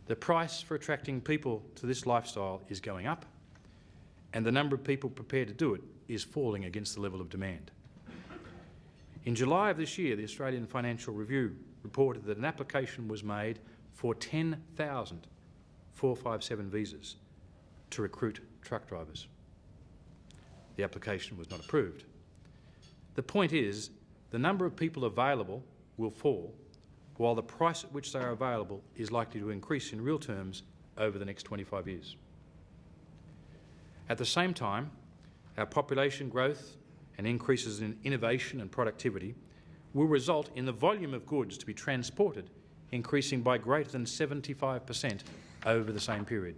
The price for attracting people to this lifestyle is going up, and the number of people prepared to do it is falling against the level of demand. In July of this year, the Australian Financial Review reported that an application was made for 10,000 457 visas to recruit truck drivers. The application was not approved. The point is, the number of people available will fall, while the price at which they are available is likely to increase in real terms over the next 25 years. At the same time, our population growth and increases in innovation and productivity will result in the volume of goods to be transported increasing by greater than 75% over the same period.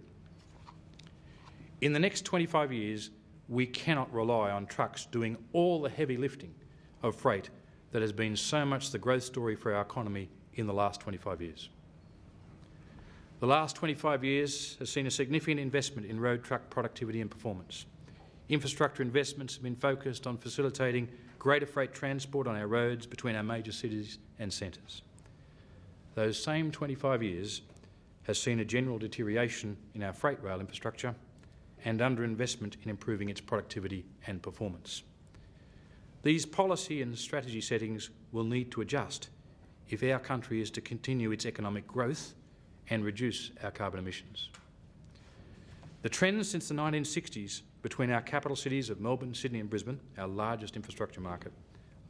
In the next 25 years, we cannot rely on trucks doing all the heavy lifting of freight that has been so much the growth story for our economy in the last 25 years. The last 25 years has seen a significant investment in road truck productivity and performance. Infrastructure investments have been focused on facilitating greater freight transport on our roads between our major cities and centres. Those same 25 years has seen a general deterioration in our freight rail infrastructure and underinvestment in improving its productivity and performance. These policy and strategy settings will need to adjust if our country is to continue its economic growth and reduce our carbon emissions. The trends since the 1960s between our capital cities of Melbourne, Sydney and Brisbane, our largest infrastructure market,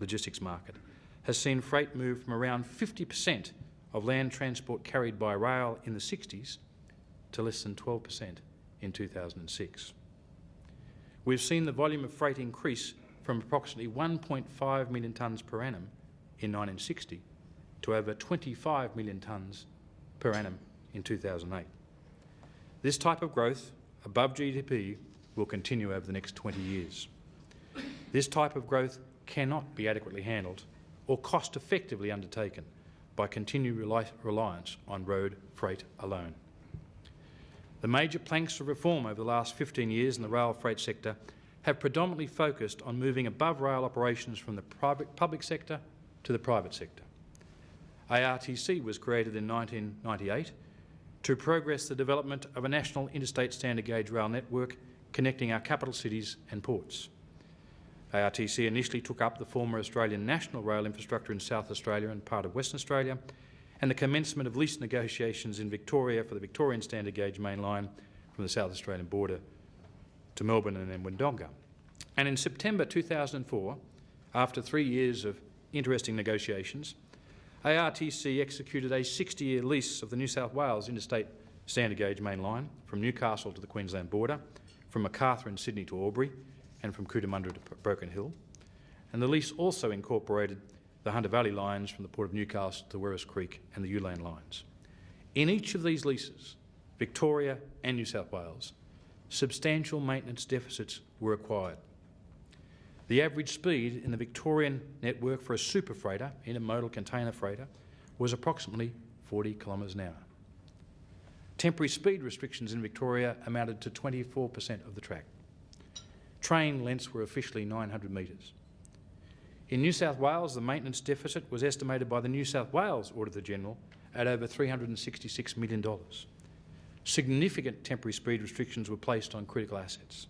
logistics market, has seen freight move from around 50% of land transport carried by rail in the 60s to less than 12% in 2006. We've seen the volume of freight increase from approximately 1.5 million tonnes per annum in 1960 to over 25 million tonnes per annum in 2008. This type of growth, above GDP, will continue over the next 20 years. This type of growth cannot be adequately handled or cost-effectively undertaken by continued reliance on road freight alone. The major planks of reform over the last 15 years in the rail freight sector have predominantly focused on moving above rail operations from the public sector to the private sector. ARTC was created in 1998 to progress the development of a national interstate standard gauge rail network connecting our capital cities and ports. ARTC initially took up the former Australian national rail infrastructure in South Australia and part of Western Australia, and the commencement of lease negotiations in Victoria for the Victorian standard gauge main line from the South Australian border to Melbourne and then Wodonga. And in September 2004, after 3 years of interesting negotiations, ARTC executed a 60-year lease of the New South Wales interstate standard gauge main line from Newcastle to the Queensland border, from Macarthur in Sydney to Albury, and from Cootamundra to Broken Hill. And the lease also incorporated the Hunter Valley lines from the Port of Newcastle to Werris Creek and the Ulan lines. In each of these leases, Victoria and New South Wales, substantial maintenance deficits were required. The average speed in the Victorian network for a super freighter, intermodal container freighter, was approximately 40 kilometres an hour. Temporary speed restrictions in Victoria amounted to 24% of the track. Train lengths were officially 900 metres. In New South Wales, the maintenance deficit was estimated by the New South Wales Auditor-General at over $366 million. Significant temporary speed restrictions were placed on critical assets.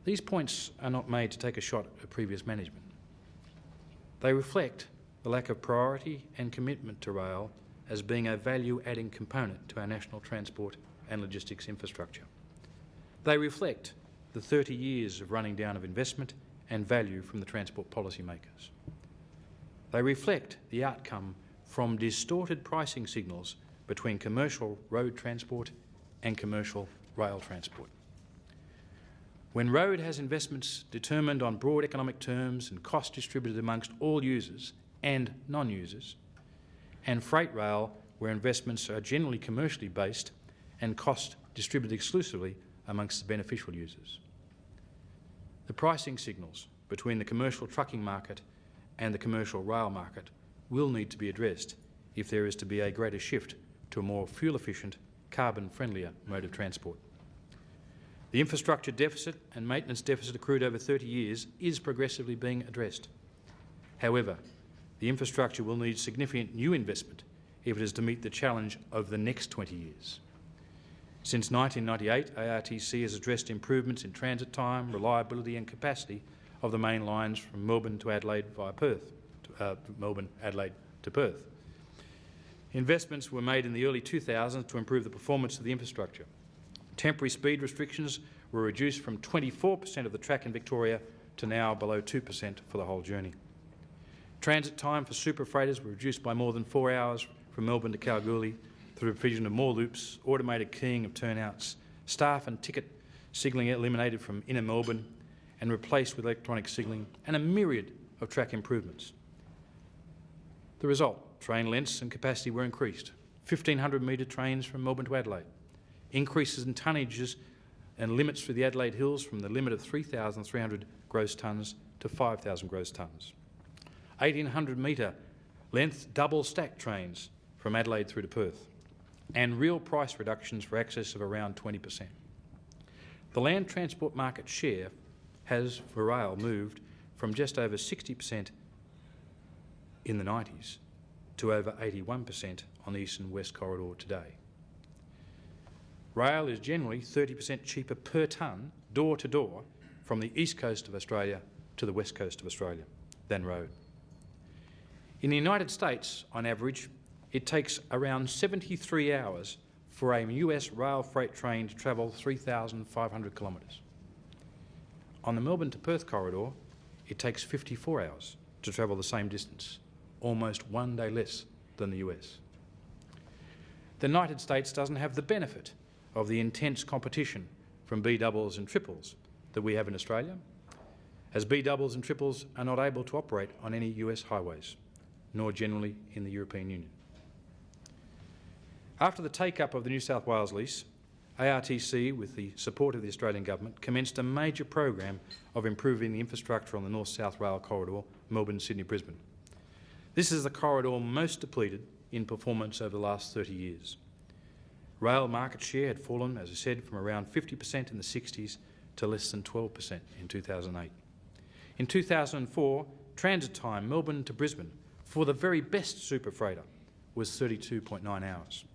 These points are not made to take a shot at previous management. They reflect the lack of priority and commitment to rail as being a value-adding component to our national transport and logistics infrastructure. They reflect the 30 years of running down of investment and value from the transport policymakers. They reflect the outcome from distorted pricing signals between commercial road transport and commercial rail transport. When road has investments determined on broad economic terms and cost distributed amongst all users and non-users, and freight rail where investments are generally commercially based and cost distributed exclusively amongst the beneficial users. The pricing signals between the commercial trucking market and the commercial rail market will need to be addressed if there is to be a greater shift to a more fuel-efficient, carbon-friendlier mode of transport. The infrastructure deficit and maintenance deficit accrued over 30 years is progressively being addressed. However, the infrastructure will need significant new investment if it is to meet the challenge over the next 20 years. Since 1998, ARTC has addressed improvements in transit time, reliability and capacity of the main lines from Melbourne to Adelaide via Perth, Adelaide to Perth. Investments were made in the early 2000s to improve the performance of the infrastructure. Temporary speed restrictions were reduced from 24% of the track in Victoria to now below 2% for the whole journey. Transit time for super freighters were reduced by more than 4 hours from Melbourne to Kalgoorlie through the provision of more loops, automated keying of turnouts, staff and ticket signalling eliminated from inner Melbourne and replaced with electronic signalling, and a myriad of track improvements. The result, train lengths and capacity were increased. 1,500-metre trains from Melbourne to Adelaide. Increases in tonnages and limits for the Adelaide Hills from the limit of 3,300 gross tonnes to 5,000 gross tonnes. 1,800-metre length double-stack trains from Adelaide through to Perth, and real price reductions for access of around 20%. The land transport market share has, for rail, moved from just over 60% in the 90s to over 81% on the East and West Corridor today. Rail is generally 30% cheaper per tonne, door to door, from the east coast of Australia to the west coast of Australia than road. In the United States, on average, it takes around 73 hours for a US rail freight train to travel 3,500 kilometres. On the Melbourne to Perth corridor, it takes 54 hours to travel the same distance, almost 1 day less than the US. The United States doesn't have the benefit of the intense competition from B doubles and triples that we have in Australia, as B doubles and triples are not able to operate on any US highways, nor generally in the European Union. After the take-up of the New South Wales lease, ARTC, with the support of the Australian Government, commenced a major program of improving the infrastructure on the North-South Rail corridor, Melbourne, Sydney, Brisbane. This is the corridor most depleted in performance over the last 30 years. Rail market share had fallen, as I said, from around 50% in the 60s to less than 12% in 2008. In 2004, transit time Melbourne to Brisbane for the very best super freighter was 32.9 hours.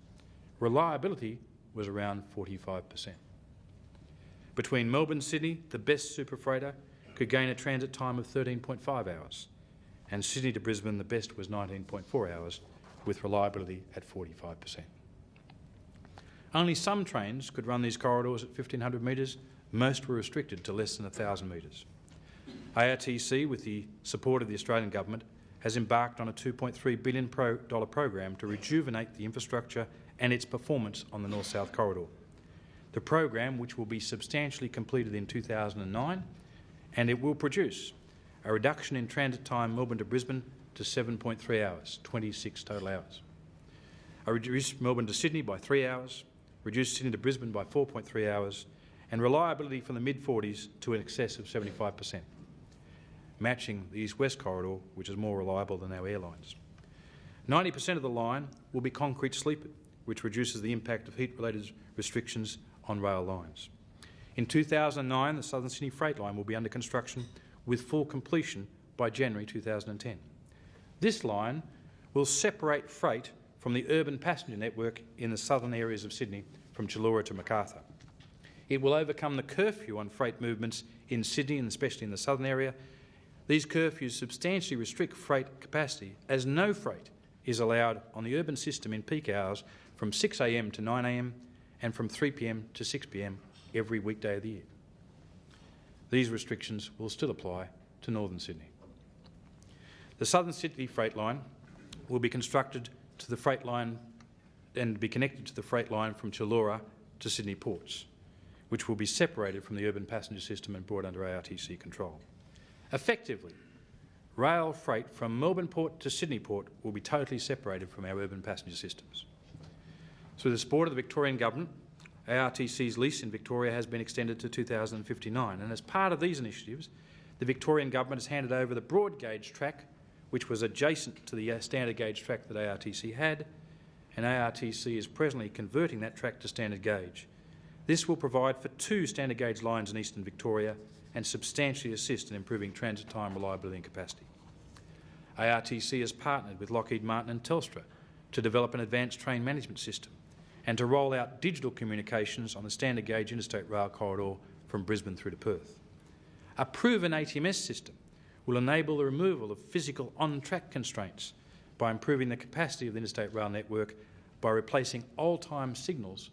Reliability was around 45%. Between Melbourne and Sydney, the best super freighter could gain a transit time of 13.5 hours, and Sydney to Brisbane, the best was 19.4 hours, with reliability at 45%. Only some trains could run these corridors at 1,500 metres. Most were restricted to less than 1,000 metres. ARTC, with the support of the Australian Government, has embarked on a $2.3 billion program to rejuvenate the infrastructure and its performance on the North-South corridor. The program, which will be substantially completed in 2009, and it will produce a reduction in transit time Melbourne to Brisbane to 7.3 hours, 26 total hours. A reduced Melbourne to Sydney by 3 hours, reduced Sydney to Brisbane by 4.3 hours, and reliability from the mid-40s to in excess of 75%, matching the East-West corridor, which is more reliable than our airlines. 90% of the line will be concrete sleepered, which reduces the impact of heat-related restrictions on rail lines. In 2009, the Southern Sydney Freight Line will be under construction with full completion by January 2010. This line will separate freight from the urban passenger network in the southern areas of Sydney from Chullora to Macarthur. It will overcome the curfew on freight movements in Sydney and especially in the southern area. These curfews substantially restrict freight capacity, as no freight is allowed on the urban system in peak hours from 6 a.m. to 9 a.m. and from 3 p.m. to 6 p.m. every weekday of the year. These restrictions will still apply to northern Sydney. The Southern Sydney Freight Line will be constructed to the freight line and be connected to the freight line from Chullora to Sydney ports, which will be separated from the urban passenger system and brought under ARTC control. Effectively, rail freight from Melbourne Port to Sydney Port will be totally separated from our urban passenger systems. Through the support of the Victorian Government, ARTC's lease in Victoria has been extended to 2059, and as part of these initiatives, the Victorian Government has handed over the broad gauge track, which was adjacent to the standard gauge track that ARTC had, and ARTC is presently converting that track to standard gauge. This will provide for 2 standard gauge lines in eastern Victoria and substantially assist in improving transit time, reliability and capacity. ARTC has partnered with Lockheed Martin and Telstra to develop an advanced train management system and to roll out digital communications on the standard gauge interstate rail corridor from Brisbane through to Perth. A proven ATMS system will enable the removal of physical on-track constraints by improving the capacity of the interstate rail network by replacing old-time signals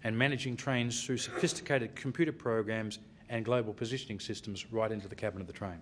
and managing trains through sophisticated computer programs and global positioning systems right into the cabin of the train.